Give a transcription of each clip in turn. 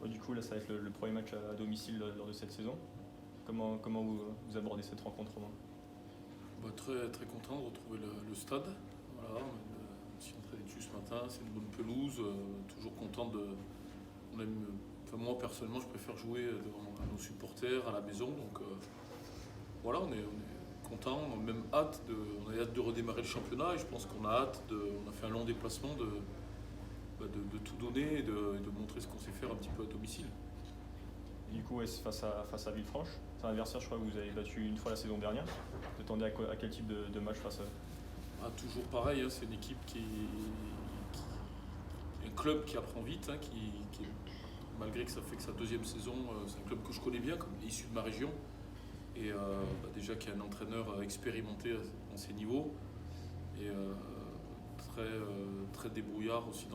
Du coup, là, ça va être le premier match à domicile lors de cette saison. Comment vous abordez cette rencontre, Romain? Très, très content de retrouver le stade. Voilà, on s'y est entraîné dessus ce matin, c'est une bonne pelouse. Toujours content de. On aime, moi personnellement, je préfère jouer devant nos supporters à la maison. Donc voilà, on est content, on a même on a hâte de redémarrer le championnat et je pense qu'on a hâte on a fait un long déplacement de tout donner et de montrer ce qu'on sait faire un petit peu à domicile. Et du coup, ouais, c'est face à Villefranche. C'est un adversaire, je crois, que vous avez battu une fois la saison dernière. Vous attendez à quel type de match face à eux? Toujours pareil, hein, c'est une équipe un club qui apprend vite, hein, malgré que ça fait que sa deuxième saison, c'est un club que je connais bien, comme issu de ma région. Et déjà qui a un entraîneur expérimenté à ces niveaux. Et très débrouillard aussi.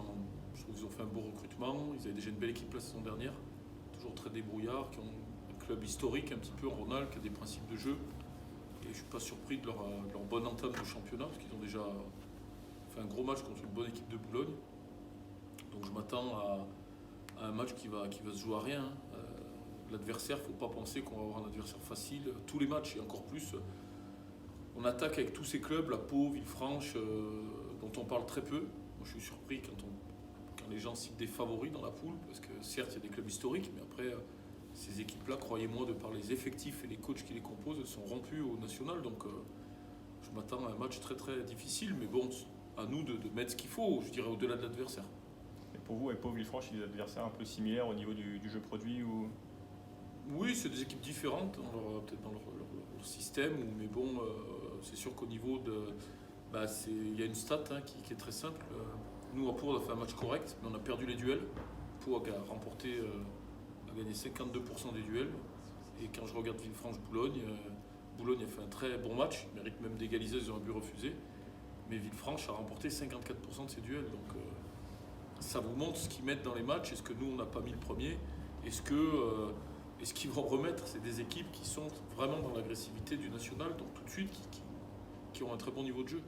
Je trouve qu'ils ont fait un beau recrutement. Ils avaient déjà une belle équipe la saison dernière. Toujours très débrouillard, qui ont un club historique un petit peu en Rhône-Alpes, qui a des principes de jeu. Et je ne suis pas surpris de leur bonne entame de championnat, parce qu'ils ont déjà fait un gros match contre une bonne équipe de Boulogne. Donc je m'attends à un match qui va se jouer à rien. L'adversaire, il ne faut pas penser qu'on va avoir un adversaire facile. Tous les matchs, et encore plus, on attaque avec tous ces clubs, la Pau, Villefranche, dont on parle très peu. Moi, je suis surpris quand les gens citent des favoris dans la poule, parce que certes, il y a des clubs historiques, mais après, ces équipes-là, croyez-moi, de par les effectifs et les coachs qui les composent, elles sont rompues au national. Donc, je m'attends à un match très très difficile, mais bon, à nous de mettre ce qu'il faut, je dirais, au-delà de l'adversaire. Et pour vous, et Pau Villefranche, c'est des adversaires un peu similaires au niveau du jeu produit ou... Oui, c'est des équipes différentes, peut-être dans leur système, mais bon, c'est sûr qu'au niveau de. Il y a une stat hein, qui est très simple. Nous, à Pau, on a fait un match correct, mais on a perdu les duels. Pau a gagné 52% des duels. Et quand je regarde Villefranche-Boulogne, Boulogne a fait un très bon match, mérite même d'égaliser, ils ont un but refusé. Mais Villefranche a remporté 54% de ses duels. Donc ça vous montre ce qu'ils mettent dans les matchs. Est-ce que nous, on n'a pas mis le premier? Est-ce qu'ils vont remettre? C'est des équipes qui sont vraiment dans l'agressivité du national, donc tout de suite, qui ont un très bon niveau de jeu.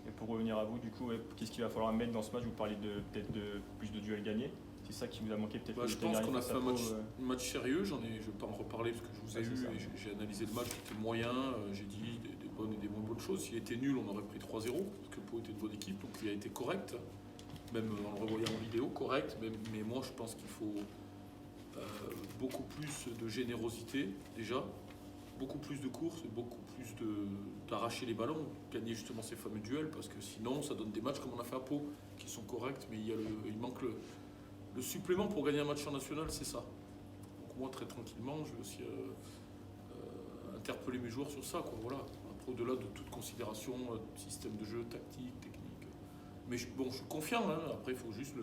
Et pour revenir à vous, du coup, qu'est-ce qu'il va falloir mettre dans ce match? Vous parlez peut-être de plus de duels gagnés. C'est ça qui vous a manqué peut-être? Je pense qu'on a fait un match sérieux. Je ne vais pas en reparler parce que je vous ai eu et j'ai analysé le match qui était moyen. J'ai dit des bonnes et des moins bonnes choses. S'il était nul, on aurait pris 3-0 parce que Pau était une bonne équipe, donc il a été correct. Même en le revoyant en vidéo, correct. Mais moi, je pense qu'il faut beaucoup plus de générosité déjà, beaucoup plus de courses, beaucoup plus d'arracher les ballons, gagner justement ces fameux duels, parce que sinon ça donne des matchs comme on a fait à Pau, qui sont corrects, mais il manque le supplément pour gagner un match en national, c'est ça. Donc moi très tranquillement, je vais aussi interpeller mes joueurs sur ça, quoi, voilà. Après, au-delà de toute considération, système de jeu, tactique, technique. Mais je suis confiant, hein. Après il faut juste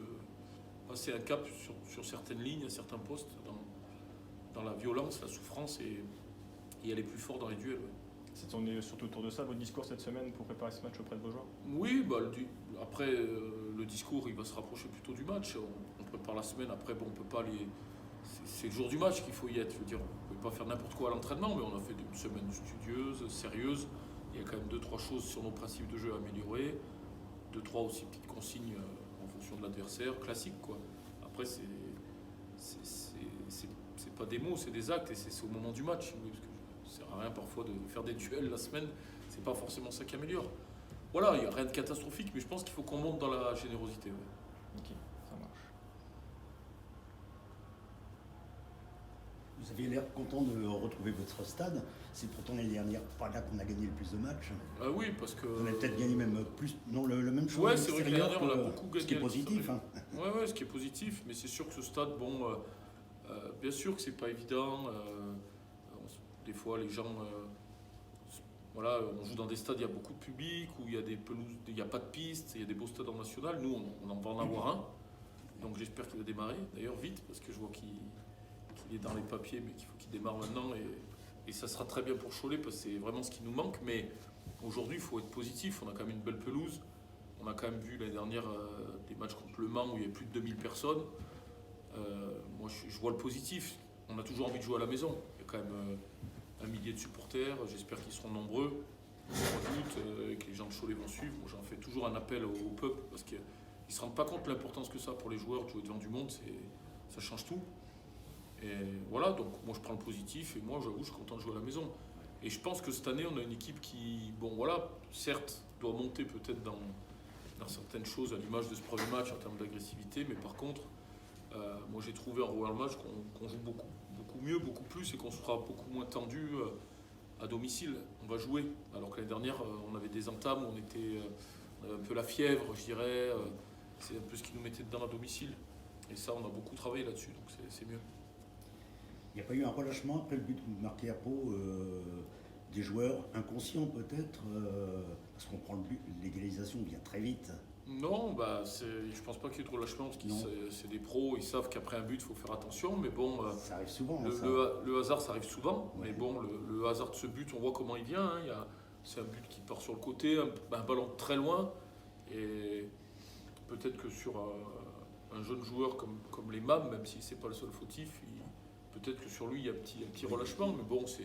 passer un cap sur certaines lignes, à certains postes, dans la violence, la souffrance et aller plus fort dans les duels. Ouais. C'est tourné surtout autour de ça, votre discours cette semaine pour préparer ce match auprès de vos joueurs? Oui, après le discours il va se rapprocher plutôt du match. On prépare la semaine, après bon, on peut pas les. C'est le jour du match qu'il faut y être. Je veux dire, on ne peut pas faire n'importe quoi à l'entraînement, mais on a fait une semaine studieuse, sérieuse. Il y a quand même 2-3 choses sur nos principes de jeu à améliorer. 2-3 aussi petites consignes en fonction de l'adversaire, classique quoi. Après c'est pas des mots, c'est des actes et c'est au moment du match. Oui, parce que ça sert à rien parfois de faire des duels la semaine, c'est pas forcément ça qui améliore. Voilà, il n'y a rien de catastrophique, mais je pense qu'il faut qu'on monte dans la générosité. Ouais. Ok, ça marche. Vous aviez l'air content de retrouver votre stade. C'est pourtant l'année dernière par là qu'on a gagné le plus de matchs. Oui, parce que. On a peut-être gagné même plus. Non, le même chose. Ouais, c'est vrai que l'année dernière, on a beaucoup gagné. Ce qui est positif. Hein. Ouais, ce qui est positif, mais c'est sûr que ce stade, bien sûr que c'est pas évident. Des fois, les gens. Voilà, on joue dans des stades, il y a beaucoup de public, où il y a des pelouses, il n'y a pas de piste, il y a des beaux stades en national. Nous, on en va en avoir un. Donc j'espère qu'il va démarrer, d'ailleurs vite, parce que je vois qu'il est dans les papiers, mais qu'il faut qu'il démarre maintenant. Et ça sera très bien pour Cholet, parce que c'est vraiment ce qui nous manque. Mais aujourd'hui, il faut être positif. On a quand même une belle pelouse. On a quand même vu l'année dernière des matchs contre Le Mans où il y avait plus de 2000 personnes. Moi, je vois le positif. On a toujours envie de jouer à la maison. Il y a quand même 1 millier de supporters. J'espère qu'ils seront nombreux. Au mois d'août, et que les gens de Cholet vont suivre. Moi, j'en fais toujours un appel au peuple parce qu'ils ne se rendent pas compte de l'importance que ça pour les joueurs de jouer devant du monde. Ça change tout. Et voilà, donc moi je prends le positif et moi j'avoue je suis content de jouer à la maison. Et je pense que cette année on a une équipe qui, bon voilà, certes doit monter peut-être dans certaines choses à l'image de ce premier match en termes d'agressivité, mais par contre, moi j'ai trouvé en Royal Match qu'on joue beaucoup mieux, beaucoup plus et qu'on sera beaucoup moins tendu à domicile. On va jouer, alors que l'année dernière on avait des entames, on avait un peu la fièvre, je dirais, c'est un peu ce qui nous mettait dedans à domicile. Et ça, on a beaucoup travaillé là-dessus, donc c'est mieux. Il n'y a pas eu un relâchement après le but marqué à Pau, des joueurs inconscients peut-être, parce qu'on prend le but, l'égalisation vient très vite. Non, je pense pas qu'il y ait de relâchement, parce que c'est des pros, ils savent qu'après un but, il faut faire attention, mais bon, ça arrive souvent. Le hasard, ça arrive souvent, Ouais. mais bon, le hasard de ce but, on voit comment il vient, hein, c'est un but qui part sur le côté, un ballon très loin, et peut-être que sur un jeune joueur comme les MAM, même si c'est pas le seul fautif, peut-être que sur lui, il y a un petit relâchement, mais bon, je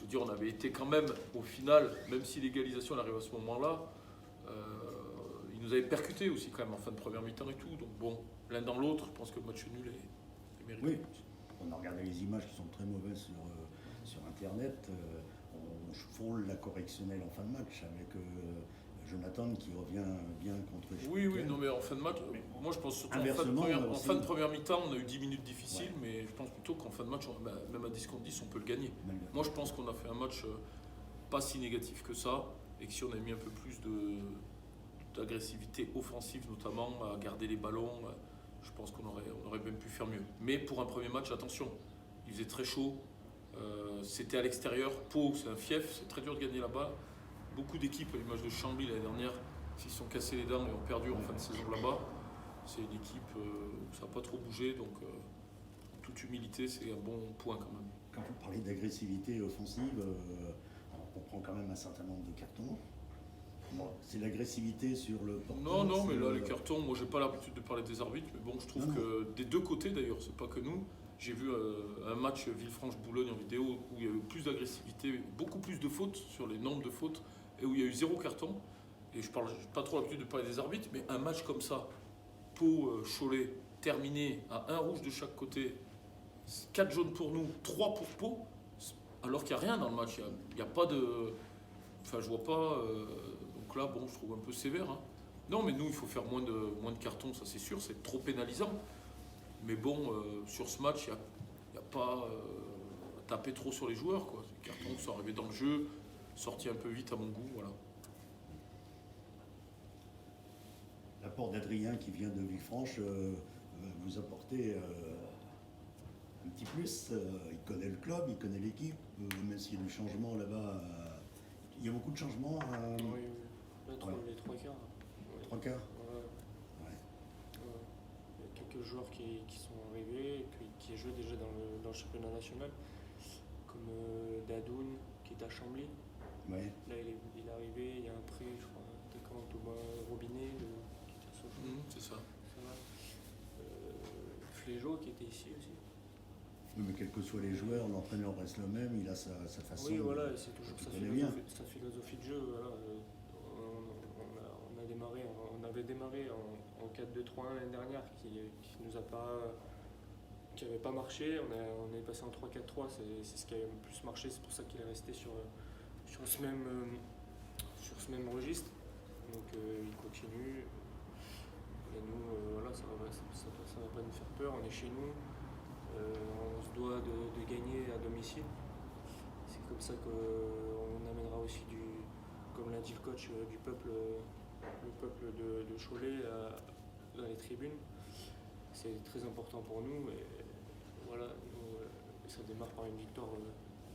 veux dire, on avait été quand même, au final, même si l'égalisation arrive à ce moment-là, il nous avait percuté aussi quand même en fin de première mi-temps et tout. Donc bon, l'un dans l'autre, je pense que le match nul est mérité. Oui, on a regardé les images qui sont très mauvaises sur Internet. On frôle la correctionnelle en fin de match avec Jonathan qui revient bien contre Oui, non, mais en fin de match, moi je pense surtout en fin de première mi-temps, on a eu 10 minutes difficiles, mais je pense plutôt qu'en fin de match, même à 10 contre 10, on peut le gagner. Moi je pense qu'on a fait un match pas si négatif que ça, et que si on a mis un peu plus d'agressivité offensive, notamment à garder les ballons, je pense qu'on aurait même pu faire mieux. Mais pour un premier match, attention, il faisait très chaud, c'était à l'extérieur, Pau c'est un fief, c'est très dur de gagner là-bas. Beaucoup d'équipes, à l'image de Chambly l'année dernière, s'ils se sont cassés les dents et ont perdu en fin de saison là-bas, c'est une équipe où ça n'a pas trop bougé, donc en toute humilité, c'est un bon point quand même. Quand vous parlez d'agressivité offensive, on prend quand même un certain nombre de cartons. C'est l'agressivité sur le porteur. Non, mais là, les cartons, moi j'ai pas l'habitude de parler des arbitres, mais bon, je trouve que des deux côtés d'ailleurs, c'est pas que nous. J'ai vu un match Villefranche-Boulogne en vidéo où il y a eu plus d'agressivité, beaucoup plus de fautes sur les nombres de fautes et où il y a eu 0 carton. Et je parle pas trop l'habitude de parler des arbitres, mais un match comme ça, Pau-Cholet, terminé à 1 rouge de chaque côté, 4 jaunes pour nous, 3 pour Pau, alors qu'il n'y a rien dans le match. Il n'y a pas de. Enfin, je vois pas. Donc là, bon, je trouve un peu sévère. Hein. Non, mais nous, il faut faire moins de cartons, ça c'est sûr, c'est trop pénalisant. Mais bon, sur ce match, il n'y a pas à taper trop sur les joueurs. Quoi. Les cartons sont arrivés dans le jeu, sortis un peu vite à mon goût. Voilà. L'apport d'Adrien qui vient de Villefranche vous apporter un petit plus. Il connaît le club, il connaît l'équipe, même s'il y a du changement là-bas. Il y a beaucoup de changements. Oui. Les 3 quarts. 3 quarts. Ouais. Il y a quelques joueurs qui sont arrivés, qui jouent déjà dans le championnat national, comme Dadoun qui est à Chambly. Ouais. Là, il est arrivé, il y a un prêt, je crois, attaquant Thomas Robinet, qui était à Sochaux. C'est ça. Flégeau qui était ici aussi. Oui, mais quels que soient les joueurs, l'entraîneur reste le même, il a sa façon. Oui, voilà, c'est toujours sa philosophie de jeu. Voilà. On avait démarré en 4-2-3-1 l'année dernière qui n'avait pas marché. On est passé en 3-4-3, c'est ce qui a le plus marché, c'est pour ça qu'il est resté sur ce même registre. Donc il continue. Et nous, voilà, ça va pas nous faire peur, on est chez nous. On se doit de gagner à domicile. C'est comme ça qu'on amènera aussi comme l'a dit le coach, du peuple de Cholet dans les tribunes. C'est très important pour nous et voilà, ça démarre par une victoire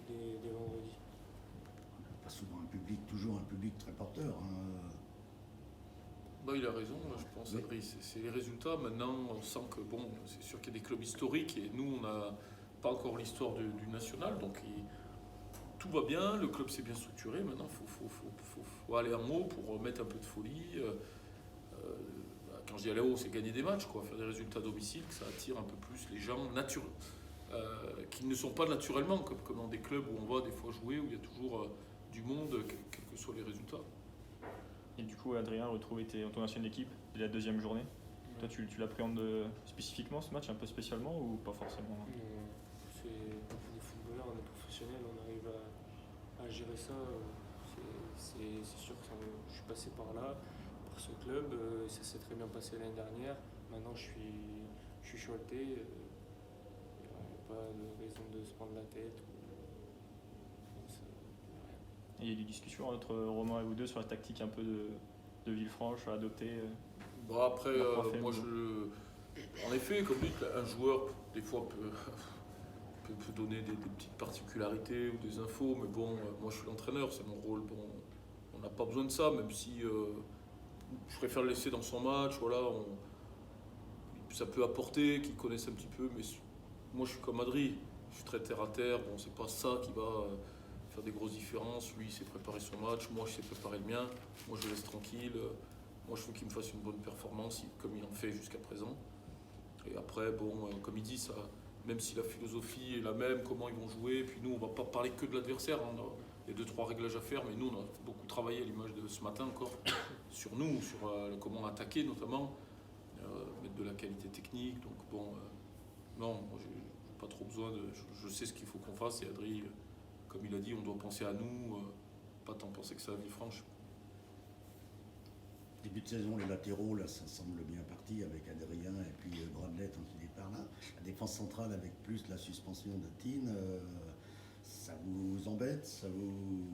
dès vendredi. Pas souvent toujours un public très porteur. Hein. Il a raison, je pense, Oui. Adrien. C'est les résultats. Maintenant, on sent que, bon, c'est sûr qu'il y a des clubs historiques et nous, on n'a pas encore l'histoire du national. Donc, tout va bien, le club s'est bien structuré. Maintenant, il faut aller en haut pour mettre un peu de folie. Quand je dis aller en haut, c'est gagner des matchs, quoi, faire des résultats à domicile, que ça attire un peu plus les gens qui ne sont pas naturellement, comme dans des clubs où on va des fois jouer, où il y a toujours du monde, quels que soient les résultats. Et du coup, Adrien, retrouvé ton ancienne équipe dès la deuxième journée. Toi, tu l'appréhendes spécifiquement ce match, un peu spécialement ou pas forcément? On est footballeurs, on est professionnels, on arrive à gérer ça. C'est sûr que je suis passé par là, par ce club, ça s'est très bien passé l'année dernière. Maintenant, je suis Choletais, il n'y a pas de raison de se prendre la tête. Et il y a eu des discussions entre Romain et vous deux sur la tactique un peu de Villefranche à adopter. Bon, après, Leur point moi, faible. en effet, comme dit, un joueur, des fois, peut donner des petites particularités ou des infos, mais bon, moi, je suis l'entraîneur, c'est mon rôle. Bon, on n'a pas besoin de ça, même si je préfère le laisser dans son match. Voilà, ça peut apporter qu'il connaisse un petit peu, mais moi, je suis comme Adri, je suis très terre à terre. Bon, c'est pas ça qui va faire des grosses différences. Lui, il sait préparer son match, moi, je sais préparer le mien. Moi, je le laisse tranquille. Moi, je veux qu'il me fasse une bonne performance, comme il en fait jusqu'à présent. Et après, bon, comme il dit, ça, même si la philosophie est la même, comment ils vont jouer, puis nous, on ne va pas parler que de l'adversaire. Hein, il y a 2-3 réglages à faire, mais nous, on a beaucoup travaillé à l'image de ce matin encore, sur nous, sur comment attaquer notamment, mettre de la qualité technique. Donc, bon, non, moi, j'ai pas trop besoin de. Je sais ce qu'il faut qu'on fasse, et Adri, comme il a dit, on doit penser à nous, pas tant penser que ça à Villefranche. Début de saison, les latéraux, là, ça semble bien parti avec Adrien et puis Bradley, tant qu'il est par là. La défense centrale avec plus la suspension de Tine, ça vous embête? Ça vous...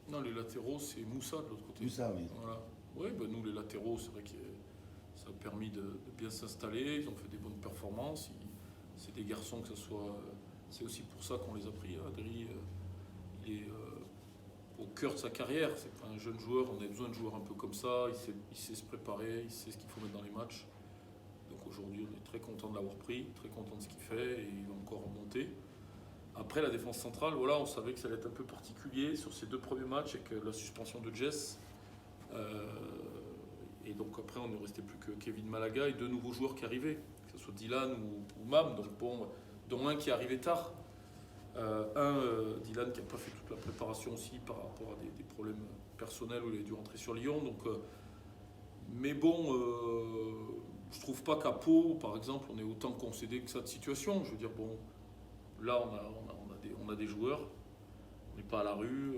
Non, les latéraux, c'est Moussa de l'autre côté. Moussa, oui. Voilà. Oui, ben nous, les latéraux, c'est vrai que ça a permis de bien s'installer. Ils ont fait des bonnes performances. C'est des garçons que ce soit. C'est aussi pour ça qu'on les a pris. Adri, il est au cœur de sa carrière. C'est pas un jeune joueur. On a besoin de joueurs un peu comme ça. Il sait se préparer. Il sait ce qu'il faut mettre dans les matchs. Donc aujourd'hui, on est très content de l'avoir pris, très content de ce qu'il fait et il va encore remonter. Après, la défense centrale, voilà, on savait que ça allait être un peu particulier sur ces 2 premiers matchs avec la suspension de Jess. Et donc après, on ne restait plus que Kevin Malaga et 2 nouveaux joueurs qui arrivaient, que ce soit Dylan ou Mam, donc bon, dont un qui est arrivé tard. Dylan qui n'a pas fait toute la préparation aussi par rapport à des problèmes personnels où il a dû rentrer sur Lyon. Donc, mais bon, je trouve pas qu'à Pau, par exemple, on est autant concédé que ça de situation. Je veux dire, bon, là, on a des joueurs, on n'est pas à la rue,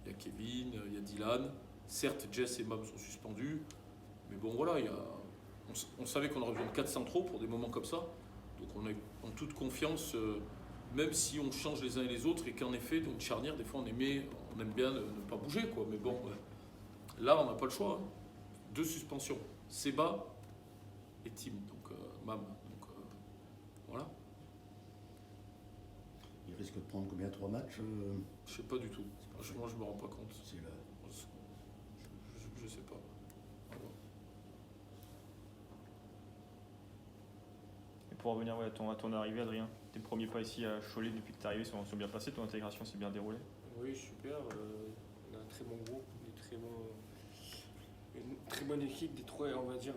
il y a Kevin, il y a Dylan. Certes, Jess et Mam sont suspendus, mais bon, voilà, on savait qu'on aurait besoin de 4 centraux pour des moments comme ça. Donc on est en toute confiance, même si on change les uns et les autres, et qu'en effet, dans une charnière, des fois, on aime bien ne pas bouger, quoi. Mais bon, là, on n'a pas le choix. Hein. 2 suspensions, Seba et Tim, donc Mam. Donc voilà. Il risque de prendre combien? 3 matchs Je sais pas du tout. Franchement, je me rends pas compte. C'est là. Je sais pas. Au revoir. Et pour revenir à ton arrivée, Adrien, tes premiers pas ici à Cholet depuis que tu es arrivé sont bien passés, ton intégration s'est bien déroulée? Oui, super. On a un très bon groupe, une très bonne équipe, on va dire,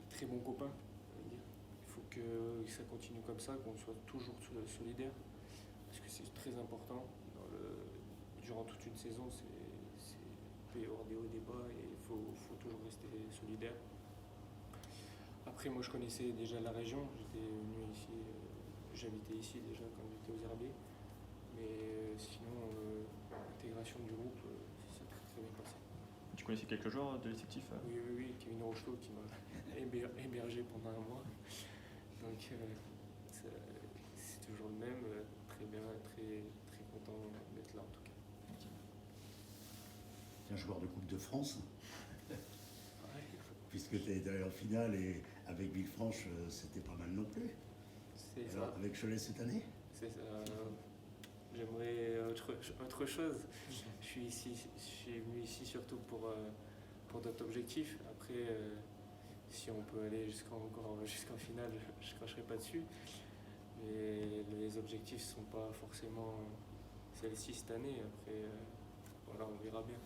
très bons copains. Il faut que ça continue comme ça, qu'on soit toujours solidaires, parce que c'est très important. Durant toute une saison, il peut y avoir des hauts et des bas, et il faut toujours rester solidaire. Après, moi, je connaissais déjà la région. J'étais venu ici, j'habitais ici déjà quand j'étais aux Herbiers. Mais sinon, l'intégration du groupe, ça s'est très bien passé. Tu connaissais quelques joueurs de l'effectif? Oui, Kevin Rocheteau qui m'a hébergé pendant un mois. Donc, c'est toujours le même. Très bien, très content d'être là en tout cas. Tu es un joueur de Coupe de France, Ouais. puisque tu es allé en finale et avec Villefranche, c'était pas mal non plus. C'est Alors, ça. avec Cholet cette année? C'est ça. J'aimerais autre chose. Je suis venu ici surtout pour d'autres objectifs. Après, si on peut aller jusqu'en finale, je ne cracherai pas dessus. Mais les objectifs ne sont pas forcément celles-ci cette année. Après, voilà, on verra bien.